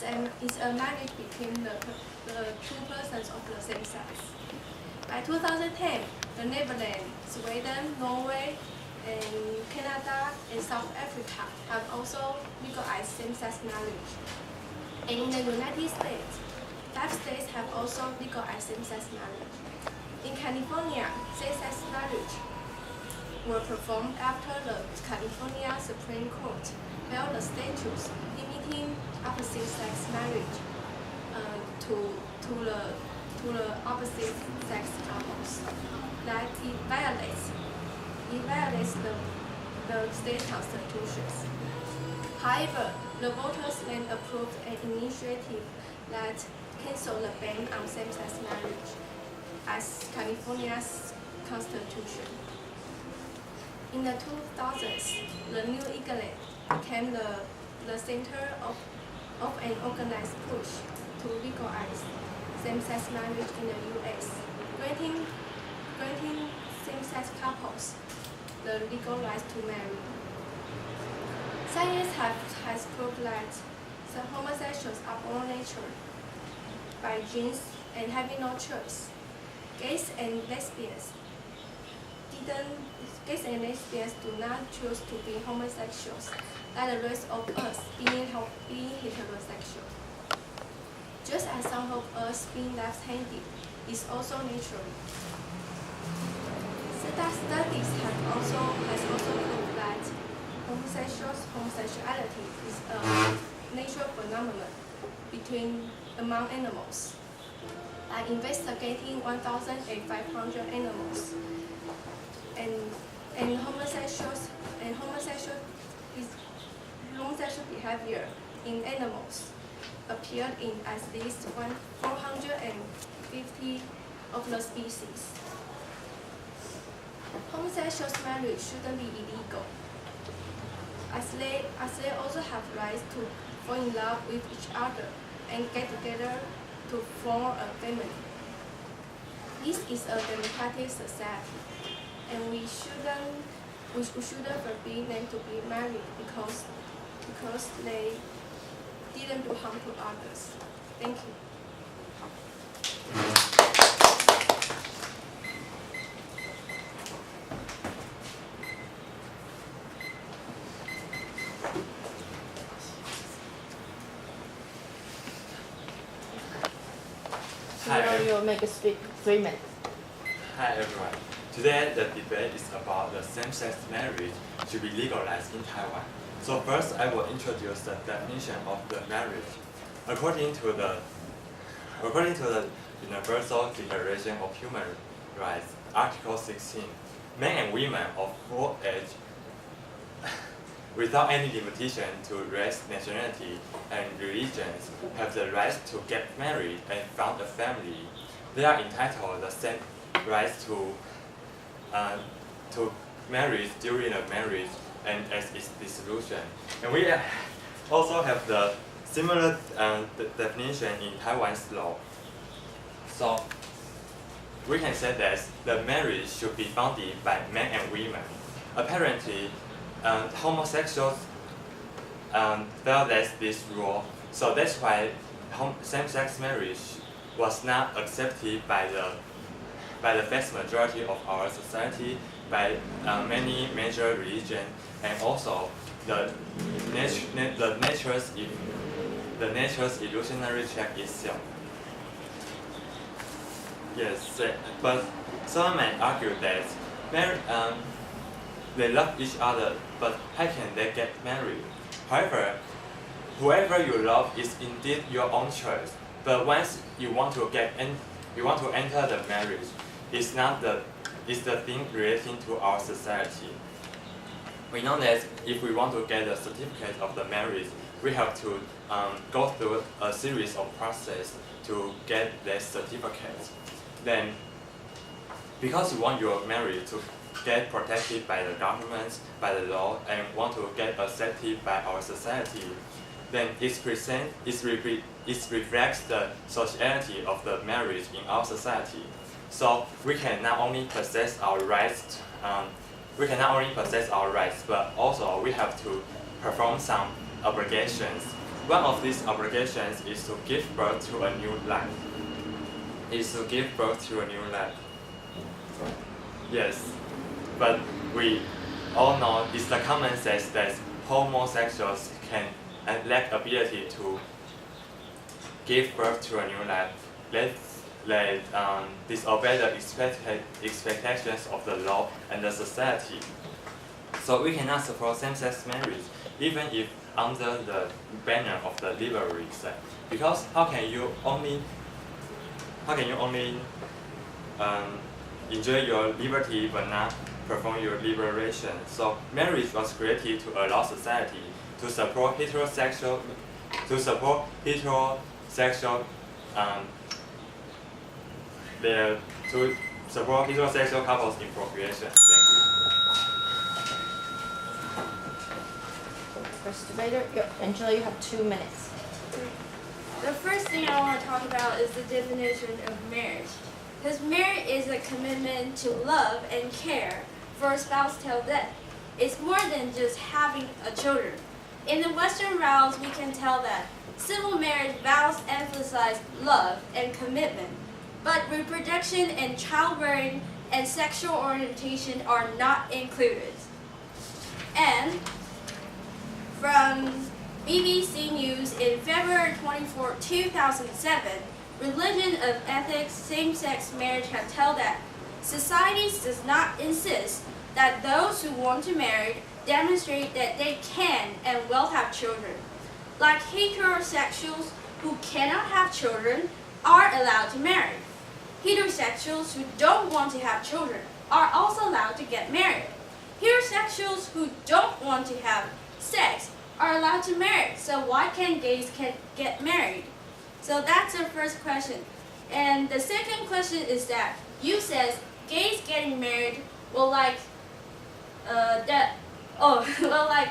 is a marriage between the two persons of the same sex. By 2010, the Netherlands, Sweden, Norway, and Canada and South Africa have also legalized same-sex marriage. And in the United States, 5 states have also legalized same-sex marriage. In California, same-sex marriage were performed after the California Supreme Court held the statutes limiting opposite-sex marriage to the opposite-sex couples. That it violates the state constitutions. However, the voters then approved an initiative that canceled the ban on same-sex marriage as California's constitution. In the 2000s, the New England became the center of an organized push to legalize same-sex marriage in the U.S., granting same-sex couples the legal right to marry. Science has proved that some homosexuals are born natural by genes and having no choice. Gays and lesbians do not choose to be homosexuals, like the rest of us being heterosexual. Just as some of us being left-handed is also natural. Studies has also proved that homosexuality is a natural phenomenon among animals. By investigating 1,500 animals, and homosexual behavior in animals appeared in at least 450 of the species. Homosexual marriage shouldn't be illegal, as they also have rights to fall in love with each other and get together to form a family. This is a democratic society, and we shouldn't forbid them to be married because they didn't do harm to others. Thank you. Hi, you'll make a speak 3 minutes. Hi everyone. Today the debate is about the same-sex marriage should be legalized in Taiwan. So first I will introduce the definition of the marriage. According to the Universal Declaration of Human Rights, Article 16, men and women of full age without any limitation to race, nationality, and religions have the right to get married and found a family. They are entitled the same rights to marriage during a marriage and as its dissolution. And we also have the similar definition in Taiwan's law. So we can say that the marriage should be founded by men and women. Apparently, homosexuals violate this rule, so that's why same-sex marriage was not accepted by the vast majority of our society, by many major religions, and also the nature's illusionary check itself. Yes, but some may argue that they love each other, but how can they get married? However, whoever you love is indeed your own choice. But once you want to enter the marriage, it's the thing relating to our society. We know that if we want to get a certificate of the marriage, we have to go through a series of process to get that certificate. Then, because you want your marriage to get protected by the government, by the law, and want to get accepted by our society, then it reflects the sociality of the marriage in our society. So we can not only possess our rights, but also we have to perform some obligations. one of these obligations is to give birth to a new life. Yes, but we all know it's the common sense that homosexuals can lack ability to give birth to a new life. They disobey the expectations of the law and the society. So we cannot support same-sex marriage, even if under the banner of the liberal side. Because how can you only enjoy your liberty but not perform your liberation? So marriage was created to allow society to support heterosexual couples in procreation. Thank you. First debater, Angela, you have 2 minutes. The first thing I want to talk about is the definition of marriage. Because marriage is a commitment to love and care for a spouse till death. It's more than just having a children. In the Western vows, we can tell that civil marriage vows emphasize love and commitment, but reproduction and childbearing and sexual orientation are not included. And from BBC News in February 24, 2007, Religion of Ethics Same-Sex Marriage have told that society does not insist that those who want to marry demonstrate that they can and will have children. Like heterosexuals who cannot have children are allowed to marry. Heterosexuals who don't want to have children are also allowed to get married. Heterosexuals who don't want to have sex are allowed to marry. So why can't gays get married? So that's our first question. And the second question is that you says gays getting married will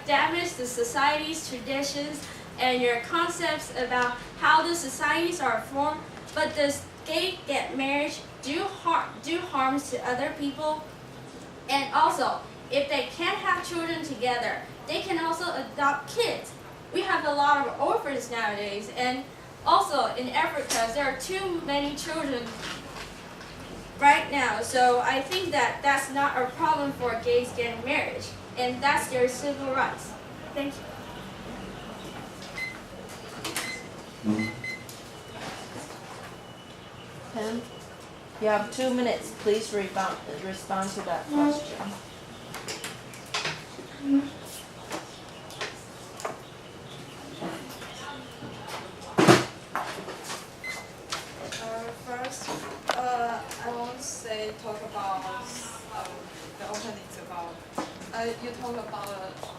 damage the society's traditions and your concepts about how the societies are formed. But does gay get marriage do harms to other people? And also, if they can't have children together, they can also adopt kids. We have a lot of orphans nowadays, and also in Africa, there are too many children right now. So I think that that's not a problem for gays getting married, and that's their civil rights. Thank you. Pam, you have 2 minutes. Please respond to that question. First, I want to talk about the openings about. You talk about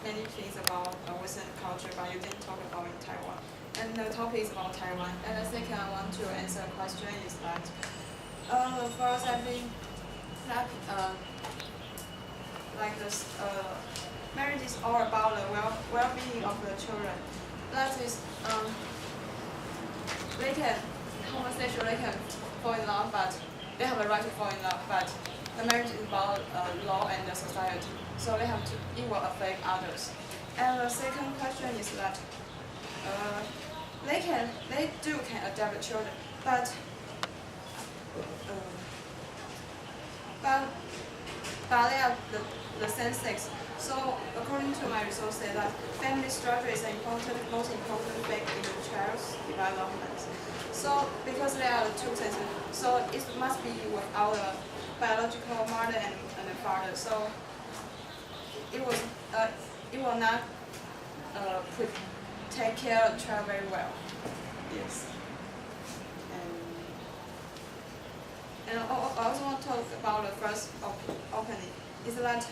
many things about Western culture, but you didn't talk about in Taiwan. And the topic is about Taiwan. And the second I want to answer a question is that first I think that marriage is all about the well-being of the children. That is, homosexual they can fall in love, but they have a right to fall in love. But the marriage is about law and the society, so it will affect others. And the second question is that they can adopt children, but they are the same sex. So according to my resource, say that family structure is most important factor in the child's development. So because they are the two sexes, so it must be with our biological mother and the father. So it will not take care of the child very well. Yes. And I also want to talk about the first opening. Is that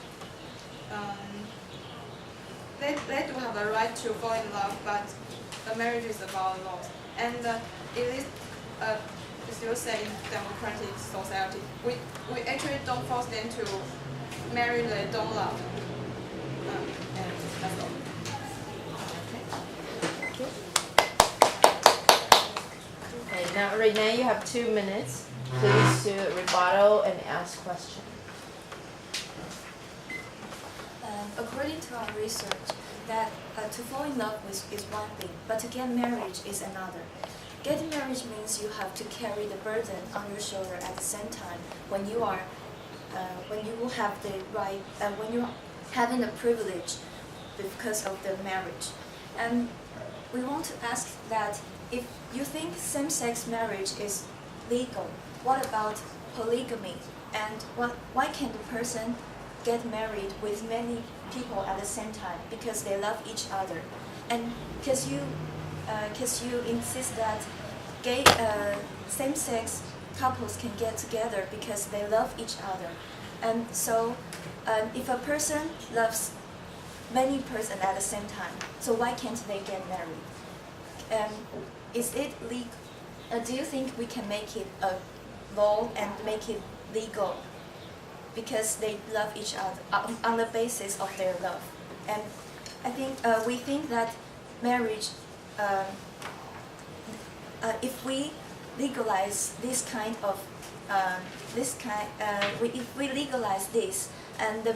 they do have a right to fall in love, but the marriage is about laws. And it is still say in democratic society, we actually don't force them to marry they don't love. And that's all. Okay, now Renee, you have 2 minutes. Please do rebuttal and ask questions. According to our research, that to fall in love with is one thing, but to get married is another. Getting married means you have to carry the burden on your shoulder at the same time when you are, when you have the right, when you're having the privilege because of the marriage. And we want to ask that if you think same-sex marriage is legal, what about polygamy? And why can't the person get married with many people at the same time? Because they love each other, and because you insist that gay same-sex couples can get together because they love each other. And so if a person loves many persons at the same time, so why can't they get married? Is it legal? Do you think we can make it a law and make it legal because they love each other on the basis of their love? And I think we think that marriage, if we legalize this kind of if we legalize this, and the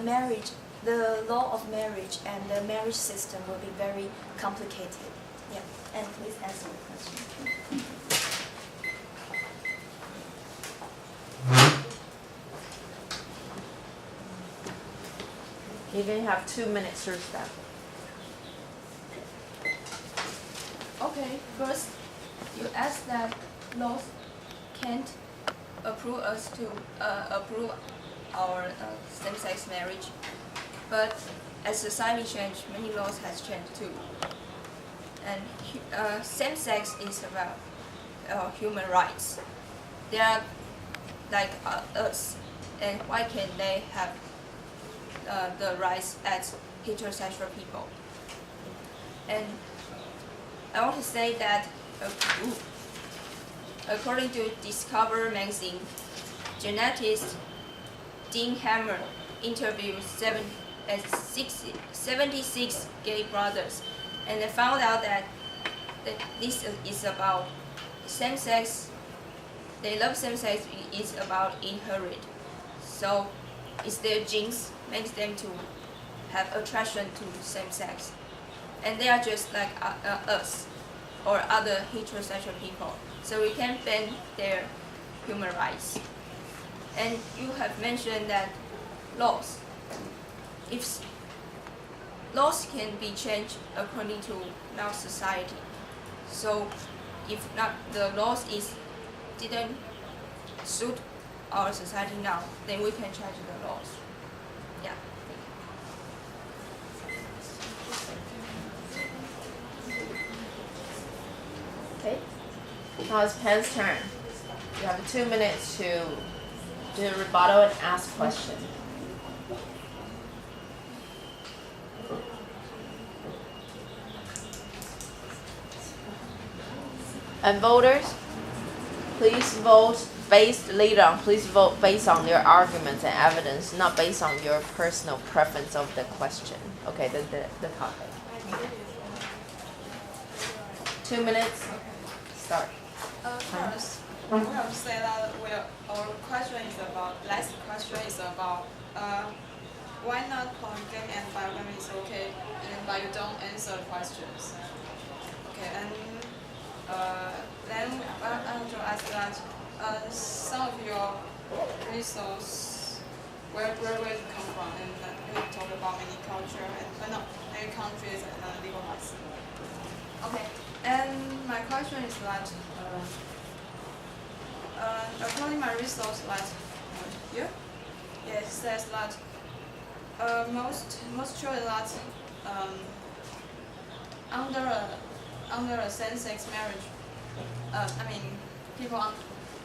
law of marriage and the marriage system will be very complicated. Yeah, and please answer the question. You can have 2 minutes to respond. Okay, first, you asked that laws can't approve us to approve our same-sex marriage, but as society changed, many laws has changed too. And same-sex is about human rights. They are like us, and why can't they have the rights as heterosexual people? And I want to say that according to Discover magazine, genetist Dean Hammer interviewed 76 gay brothers, and they found out that this is about same-sex. They love same-sex is about inherit. So it's their genes makes them to have attraction to same-sex, and they are just like us or other heterosexual people. So we can ban their human rights. And you have mentioned that laws. If laws can be changed according to now society. So if not the laws didn't suit our society now, then we can change the laws. Yeah. Okay. Now it's Pen's turn. You have 2 minutes to do a rebuttal and ask questions. And voters, please vote based later on. Please vote based on your arguments and evidence, not based on your personal preference of the question. Okay, the topic. 2 minutes. Start. First, we have to say that our question is about, last question is about why not polygamy and bigamy is okay, but you don't answer the questions. Okay, and then I want to ask that some of your resources, where it come from, and you talk about many culture and many countries and legal rights. Okay, and my question is that according to my resource that here, it says that most children that under a same-sex marriage,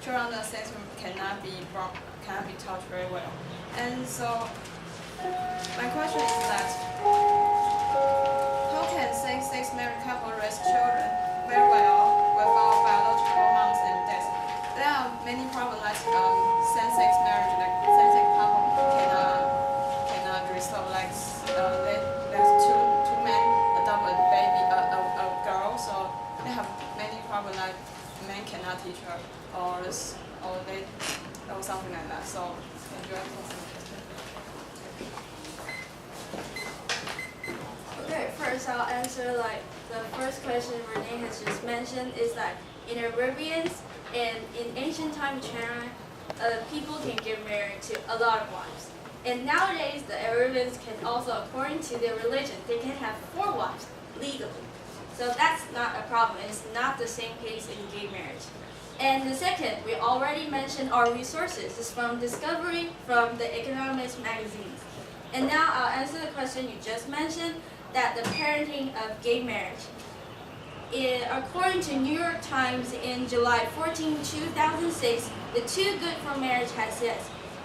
children under sex cannot be taught very well. And so my question is that how can same-sex married couple raise children very well without biological moms and dads? There are many problems like same-sex marriage, like same-sex couple cannot resolve. Like there's two men adopt a baby, a girl, so they have many problems like men cannot teach her or something like that. So can you answer? Okay, first. first, I'll answer like the first question Renee has just mentioned is that in Arabians and in ancient time China, people can get married to a lot of wives. And nowadays, the Arabians can also, according to their religion, they can have 4 wives legally. So that's not a problem. It's not the same case in gay marriage. And the second, we already mentioned our resources. It's from Discovery, from the Economist magazines. And now I'll answer the question you just mentioned, that the parenting of gay marriage. According to New York Times in July 14, 2006, the Too Good for Marriage has said,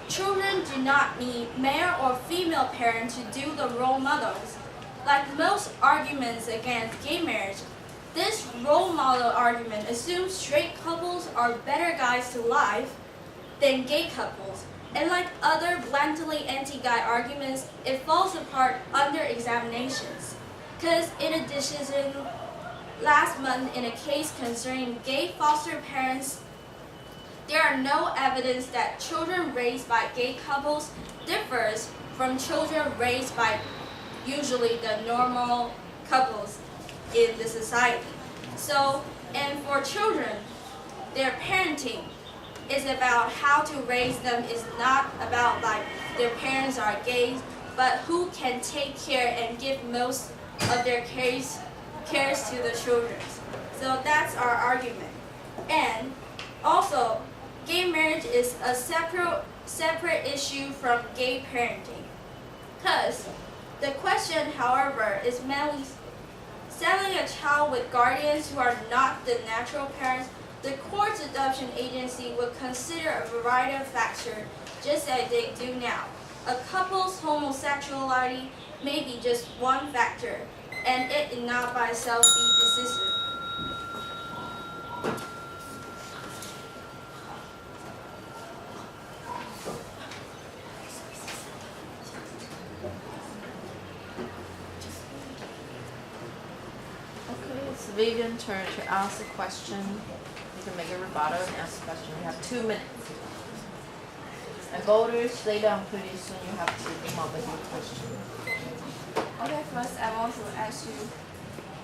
children do not need male or female parents to do the role models. Like most arguments against gay marriage, this role model argument assumes straight couples are better guides to life than gay couples. And like other blatantly anti-guy arguments, it falls apart under examinations. Because in addition, last month in a case concerning gay foster parents, there are no evidence that children raised by gay couples differs from children raised by usually the normal couples in the society. So, and for children, their parenting is about how to raise them. Is not about like their parents are gays, but who can take care and give most of their cares to the children. So that's our argument. And also, gay marriage is a separate issue from gay parenting. Because the question, however, is mainly selling a child with guardians who are not the natural parents. The court's adoption agency would consider a variety of factors, just as they do now. A couple's homosexuality may be just one factor, and it is not by itself be decisive. Okay, it's Vivian's turn to ask a question. You can make a rebuttal and ask a question. You have 2 minutes. And voters, later on pretty soon you have to come up with your question. Okay, first I want to ask you,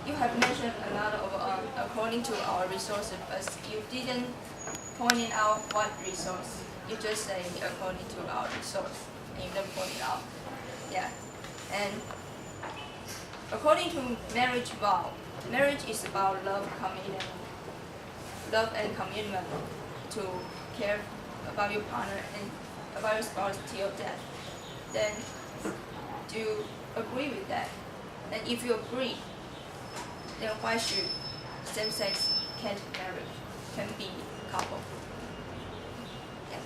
you have mentioned a lot of according to our resources, but you didn't point out what resource. You just say according to our resource, and you didn't point it out. Yeah, and according to marriage vow, marriage is about love and commitment to care about your partner and about your spouse till death. Then, do you agree with that? And if you agree, then why should same-sex can be couple? Yeah.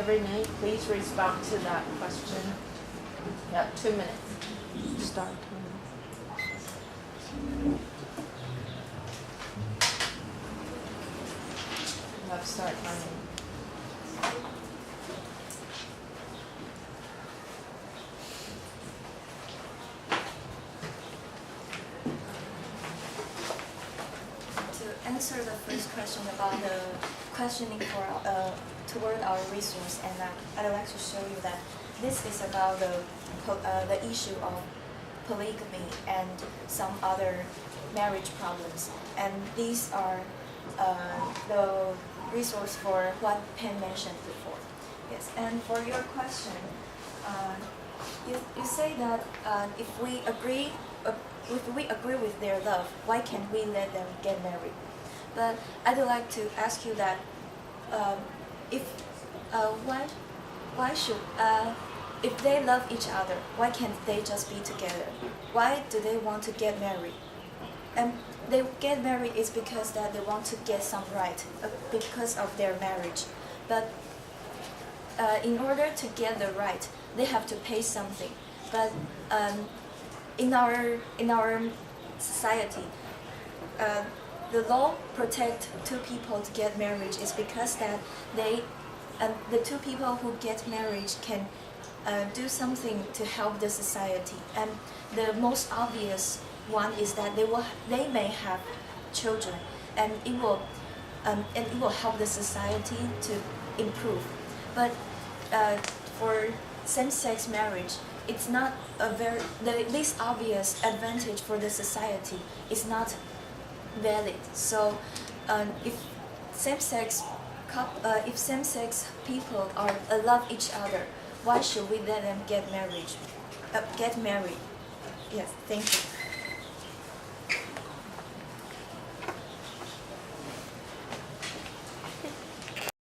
Renee, please respond to that question. Yeah, 2 minutes. Start. You have to start timing. To answer the first question about the questioning for toward our resource, and I'd like to show you that this is about the issue of polygamy and some other marriage problems, and these are the resource for what Penn mentioned before. Yes, and for your question, you say that if we agree with their love, why can't we let them get married? But I'd like to ask you that if they love each other, why can't they just be together? Why do they want to get married? And they get married is because that they want to get some right because of their marriage. But in order to get the right, they have to pay something. But in our society, the law protect two people to get marriage is because that the two people who get married can do something to help the society. And the most obvious one is that they may have children. and it will help the society to improve. But for same-sex marriage, it's not the least obvious advantage for the society is not valid. So if same-sex people love each other, why should we let them get married? Yes, thank you.